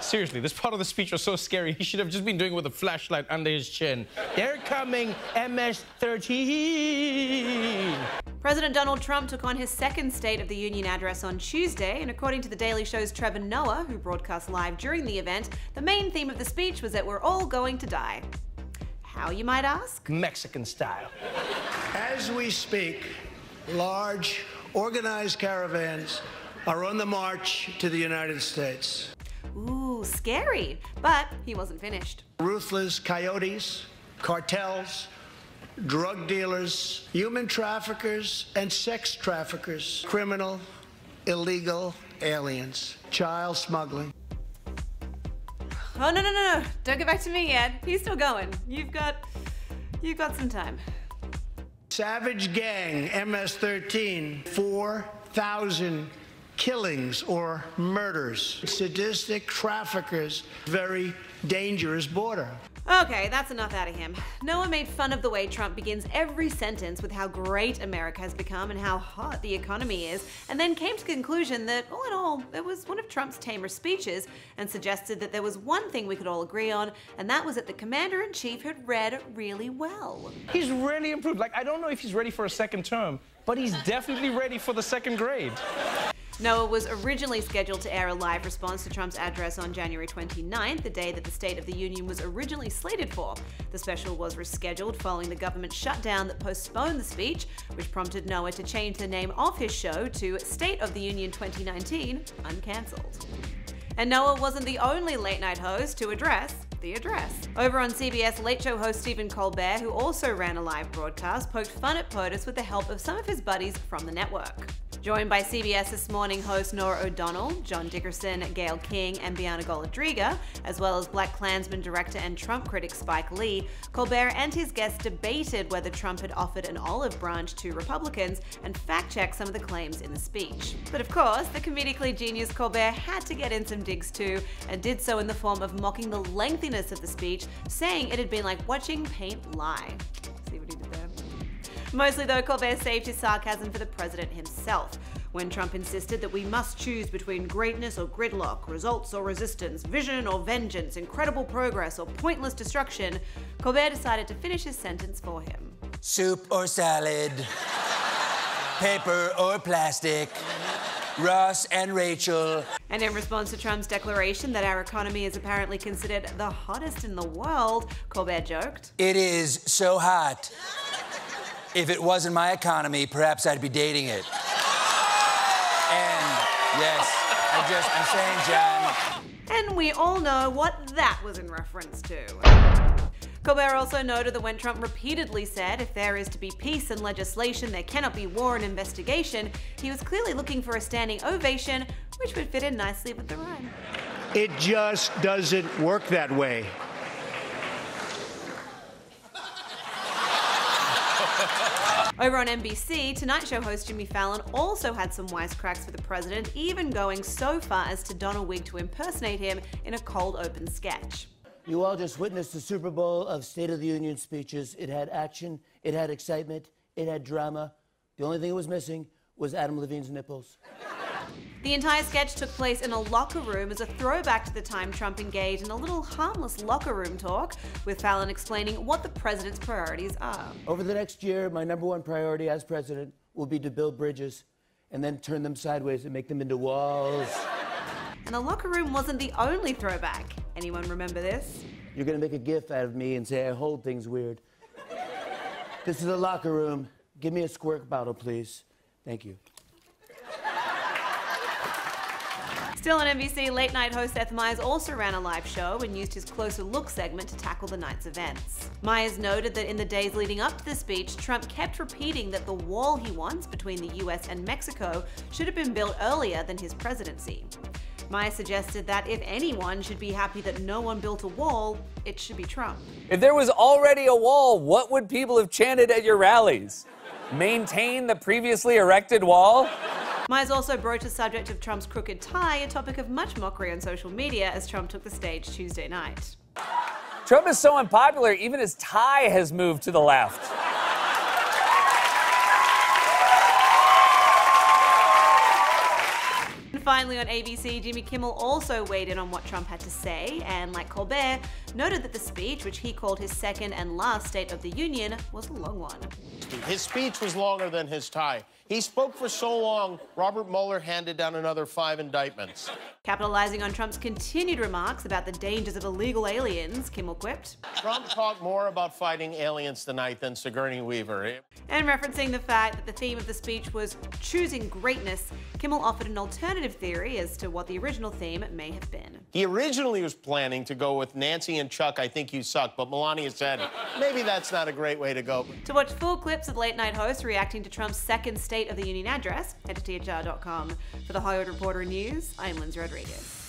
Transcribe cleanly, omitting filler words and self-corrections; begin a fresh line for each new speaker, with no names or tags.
Seriously, this part of the speech was so scary, he should have just been doing it with a flashlight under his chin. They're coming, MS-13.
President Donald Trump took on his second State of the Union address on Tuesday, and according to The Daily Show's Trevor Noah, who broadcast live during the event, the main theme of the speech was that we're all going to die. How, you might ask?
Mexican style.
As we speak, large, organized caravans are on the march to the United States.
Ooh, scary. But he wasn't finished.
Ruthless coyotes, cartels, drug dealers, human traffickers, and sex traffickers, criminal, illegal aliens, child smuggling.
Oh, no. Don't get back to me yet. He's still going. You've got some time.
Savage gang, MS-13, 4,000 killings or murders. Sadistic traffickers, very dangerous border.
Okay, that's enough out of him. Noah made fun of the way Trump begins every sentence with how great America has become and how hot the economy is, and then came to the conclusion that, all in all, it was one of Trump's tamer speeches, and suggested that there was one thing we could all agree on, and that was that the commander-in-chief had read really well.
He's really improved. Like, I don't know if he's ready for a second term, but he's definitely ready for the second grade.
Noah was originally scheduled to air a live response to Trump's address on January 29th, the day that the State of the Union was originally slated for. The special was rescheduled following the government shutdown that postponed the speech, which prompted Noah to change the name of his show to State of the Union 2019, uncancelled. And Noah wasn't the only late-night host to address the address. Over on CBS, Late Show host Stephen Colbert, who also ran a live broadcast, poked fun at POTUS with the help of some of his buddies from the network. Joined by CBS This Morning host Norah O'Donnell, John Dickerson, Gayle King, and Bianca Golodriga, as well as Black Klansman director and Trump critic Spike Lee, Colbert and his guests debated whether Trump had offered an olive branch to Republicans and fact-checked some of the claims in the speech. But of course, the comedically genius Colbert had to get in some digs too, and did so in the form of mocking the lengthiness of the speech, saying it had been like watching paint lie. See what he did there? Mostly though, Colbert saved his sarcasm for the president himself. When Trump insisted that we must choose between greatness or gridlock, results or resistance, vision or vengeance, incredible progress or pointless destruction, Colbert decided to finish his sentence for him.
Soup or salad, paper or plastic, Ross and Rachel.
And in response to Trump's declaration that our economy is apparently considered the hottest in the world, Colbert joked,
"It is so hot. If it wasn't my economy, perhaps I'd be dating it." And yes, I'm saying, John.
And we all know what that was in reference to. Colbert also noted that when Trump repeatedly said if there is to be peace and legislation, there cannot be war and investigation, he was clearly looking for a standing ovation, which would fit in nicely with the rhyme.
It just doesn't work that way.
Over on NBC, Tonight Show host Jimmy Fallon also had some wisecracks for the president, even going so far as to don a wig to impersonate him in a cold open sketch.
You all just witnessed the Super Bowl of State of the Union speeches. It had action, it had excitement, it had drama. The only thing it was missing was Adam Levine's nipples.
The entire sketch took place in a locker room as a throwback to the time Trump engaged in a little harmless locker room talk, with Fallon explaining what the president's priorities are.
Over the next year, my #1 priority as president will be to build bridges and then turn them sideways and make them into walls.
And the locker room wasn't the only throwback. Anyone remember this?
You're gonna make a gif out of me and say I hold things weird. This is a locker room. Give me a squirt bottle, please. Thank you.
Still on NBC, late-night host Seth Meyers also ran a live show and used his Closer Look segment to tackle the night's events. Meyers noted that in the days leading up to the speech, Trump kept repeating that the wall he wants between the US and Mexico should have been built earlier than his presidency. Meyers suggested that if anyone should be happy that no one built a wall, it should be Trump.
If there was already a wall, what would people have chanted at your rallies? Maintain the previously erected wall?
Meyers also broached the subject of Trump's crooked tie, a topic of much mockery on social media as Trump took the stage Tuesday night.
Trump is so unpopular, even his tie has moved to the left.
And finally on ABC, Jimmy Kimmel also weighed in on what Trump had to say, and like Colbert, noted that the speech, which he called his second and last State of the Union, was a long one.
His speech was longer than his tie. He spoke for so long, Robert Mueller handed down another 5 indictments.
Capitalizing on Trump's continued remarks about the dangers of illegal aliens, Kimmel quipped,
Trump talked more about fighting aliens tonight than Sigourney Weaver.
and referencing the fact that the theme of the speech was choosing greatness, Kimmel offered an alternative theory as to what the original theme may have been.
He originally was planning to go with Nancy and Chuck, I think you suck, but Melania said, maybe that's not a great way to go.
To watch full clips of late-night hosts reacting to Trump's second State of the Union address, head to THR.com. For the Hollywood Reporter News, I'm Lindsay Rodriguez.